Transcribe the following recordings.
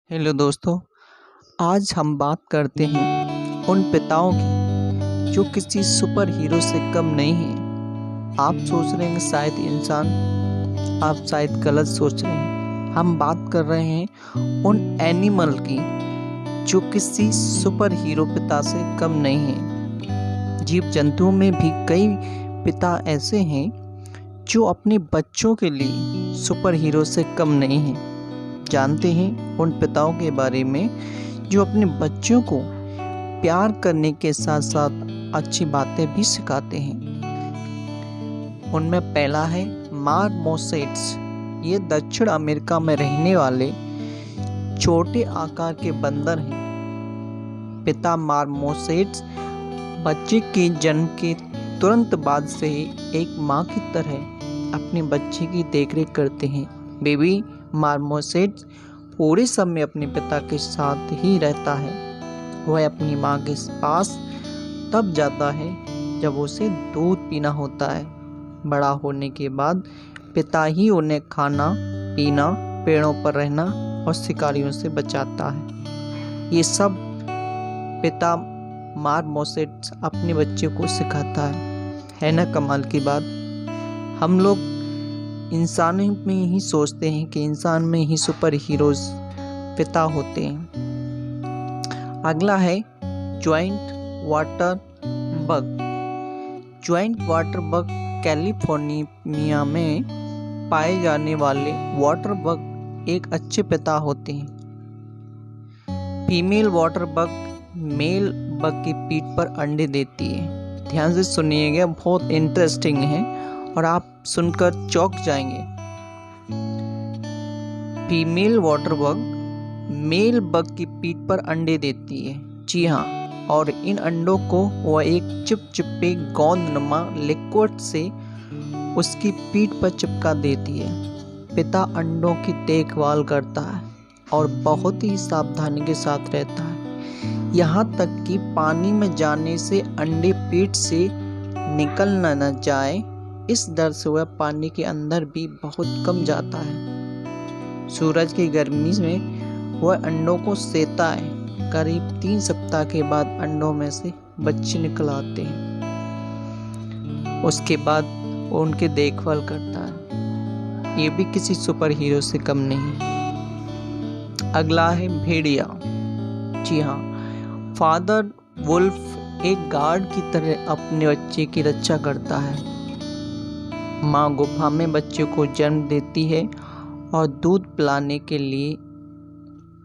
Hello दोस्तों। आज हम बात करते हैं उन पिताओं की जो किसी सुपर हीरो से कम नहीं हैं। आप सोच रहे हैं शायद इंसान, आप शायद गलत सोच रहे हैं। हम बात कर रहे हैं उन एनिमल की जो किसी सुपर हीरो पिता से कम नहीं हैं। जीव जंतुओं में भी कई पिता ऐसे हैं जो अपने बच्चों के लिए सुपर हीरो से कम नहीं हैं। जानते हैं उन पिताओं के बारे में जो अपने बच्चों को प्यार करने के साथ साथ अच्छी बातें भी सिखाते हैं। उनमें पहला है मार्मोसेट्स। ये दक्षिण अमेरिका में रहने वाले छोटे आकार के बंदर हैं। पिता मार्मोसेट्स बच्चे के जन्म के तुरंत बाद से ही एक माँ की तरह अपने बच्चे की देखरेख करते हैं। बेबी मार्मोसेट्स पूरे समय अपने पिता के साथ ही रहता है। वह अपनी माँ के पास तब जाता है जब उसे दूध पीना होता है। बड़ा होने के बाद पिता ही उन्हें खाना पीना, पेड़ों पर रहना और शिकारियों से बचाता है। ये सब पिता मार्मोसेट्स अपने बच्चे को सिखाता है ना कमाल की बात। हम लोग इंसानों में ही सोचते हैं कि इंसान में ही सुपर हीरोज पिता होते हैं। अगला है joint water bug. Joint water bug California में पाए जाने वाले वाटर बग एक अच्छे पिता होते हैं। Female water bug male bug की पीठ पर अंडे देती है। ध्यान से सुनिएगा, बहुत इंटरेस्टिंग है और आप सुनकर चौंक जाएंगे। Female water bug male bug की पीठ पर अंडे देती है। जी हाँ, और इन अंडों को वह एक चिपचिपे गोंदनुमा लिक्विड से उसकी पीठ पर चिपका देती है। पिता अंडों की देखभाल करता है और बहुत ही सावधानी के साथ रहता है, यहाँ तक कि पानी में जाने से अंडे पेट से निकल न जाए, इस डर से वह पानी के अंदर भी बहुत कम जाता है। सूरज की गर्मी में वह अंडों को सेता है। करीब 3 सप्ताह के बाद अंडों में से बच्चे निकल आते हैं। उसके बाद वो उनकी देखभाल करता है। ये भी किसी सुपर हीरो से कम नहीं। अगला है भेड़िया। जी हाँ, फादर वुल्फ एक गार्ड की तरह अपने बच्चे की रक्षा करता है। माँ गुफा में बच्चे को जन्म देती है और दूध पिलाने के लिए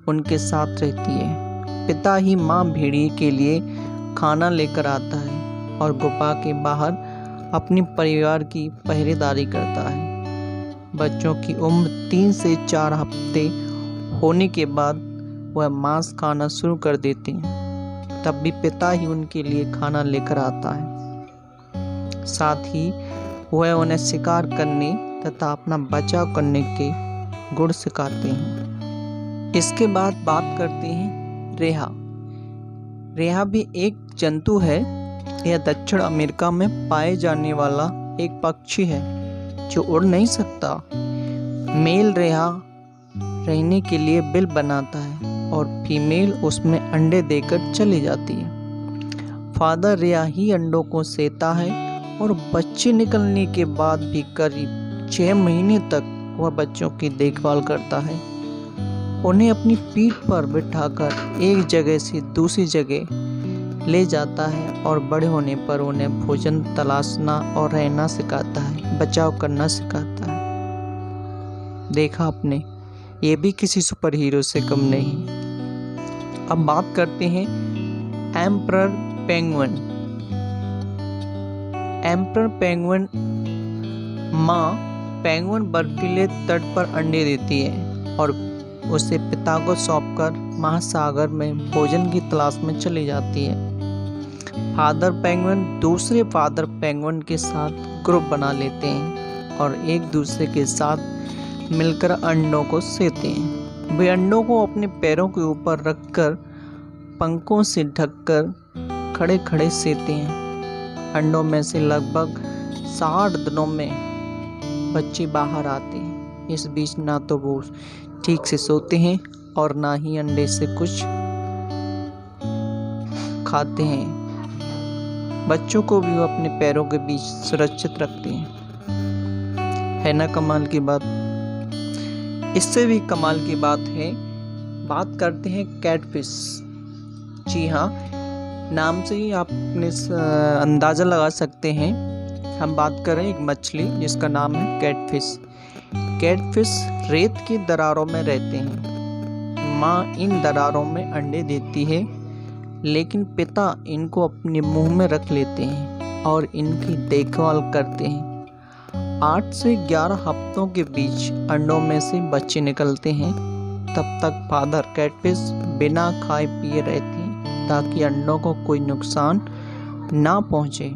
उनके साथ रहती है। पिता ही माँ भेड़िए के लिए खाना लेकर आता है और गुफा के बाहर अपने परिवार की पहरेदारी करता है। बच्चों की उम्र 3 से 4 हफ्ते होने के बाद वह मांस खाना शुरू कर देते हैं। तब भी पिता ही उनके लिए खाना लेकर आता है। साथ ही वह उन्हें शिकार करने तथा अपना बचाव करने के गुण सिखाते हैं। इसके बाद बात करते हैं रेहा। रेहा भी एक जंतु है। यह दक्षिण अमेरिका में पाए जाने वाला एक पक्षी है जो उड़ नहीं सकता। मेल रेहा रहने के लिए बिल बनाता है और फीमेल उसमें अंडे देकर चली जाती है। फादर रेहा ही अंडों को सेता है और बच्चे निकलने के बाद भी करीब 6 महीने तक वह बच्चों की देखभाल करता है। उन्हें अपनी पीठ पर बिठाकर एक जगह से दूसरी जगह ले जाता है और बड़े होने पर उन्हें भोजन तलाशना और रहना सिखाता है, बचाव करना सिखाता है। देखा आपने, ये भी किसी सुपर हीरो से कम नहीं। अब बात करते हैं एम्परर पेंगुइन। एम्परर पेंगुइन माँ पेंगुइन बर्फीले तट पर अंडे देती है और उसे पिता को सौंपकर महासागर में भोजन की तलाश में चली जाती है। फादर पेंगुइन दूसरे फादर पेंगुइन के साथ ग्रुप बना लेते हैं और एक दूसरे के साथ मिलकर अंडों को सेते हैं। वे अंडों को अपने पैरों के ऊपर रखकर पंखों से ढककर खड़े खड़े सेते हैं। अंडों में से लगभग 60 दिनों में बच्चे बाहर आते हैं। इस बीच ना तो वो ठीक से सोते हैं और ना ही अंडे से कुछ खाते हैं। बच्चों को भी वो अपने पैरों के बीच सुरक्षित रखते हैं। है ना कमाल की बात। इससे भी कमाल की बात है, बात करते हैं कैटफिश। जी हाँ, नाम से ही आप अपने अंदाज़ा लगा सकते हैं, हम बात कर रहे हैं एक मछली जिसका नाम है कैटफिश। कैटफिश रेत की दरारों में रहते हैं। माँ इन दरारों में अंडे देती है, लेकिन पिता इनको अपने मुंह में रख लेते हैं और इनकी देखभाल करते हैं। 8 से 11 हफ्तों के बीच अंडों में से बच्चे निकलते हैं। तब तक फादर कैटफिश बिना खाए पिए रहते हैं ताकि अंडों को कोई नुकसान ना पहुंचे।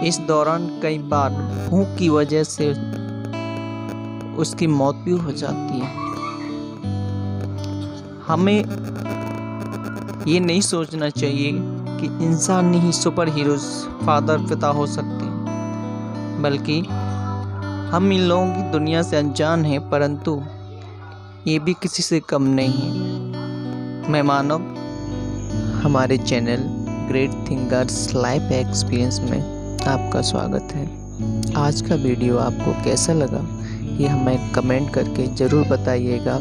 इस दौरान कई बार भूख की वजह से उसकी मौत भी हो जाती है। हमें ये नहीं सोचना चाहिए कि इंसान ही सुपर हीरोज फादर पिता हो सकते हैं, बल्कि हम इन लोगों की दुनिया से अनजान हैं, परंतु ये भी किसी से कम नहीं है। मैं मानव, हमारे channel great thinkers life experience में आपका स्वागत है। आज का वीडियो आपको कैसा लगा ये हमें कमेंट करके ज़रूर बताइएगा।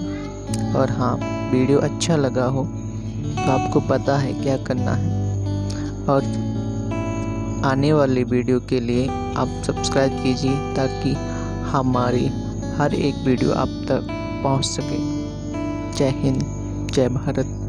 और हाँ, वीडियो अच्छा लगा हो तो आपको पता है क्या करना है, और आने वाले वीडियो के लिए आप सब्सक्राइब कीजिए ताकि हमारी हर एक वीडियो आप तक पहुंच सके। जय हिंद, जय भारत।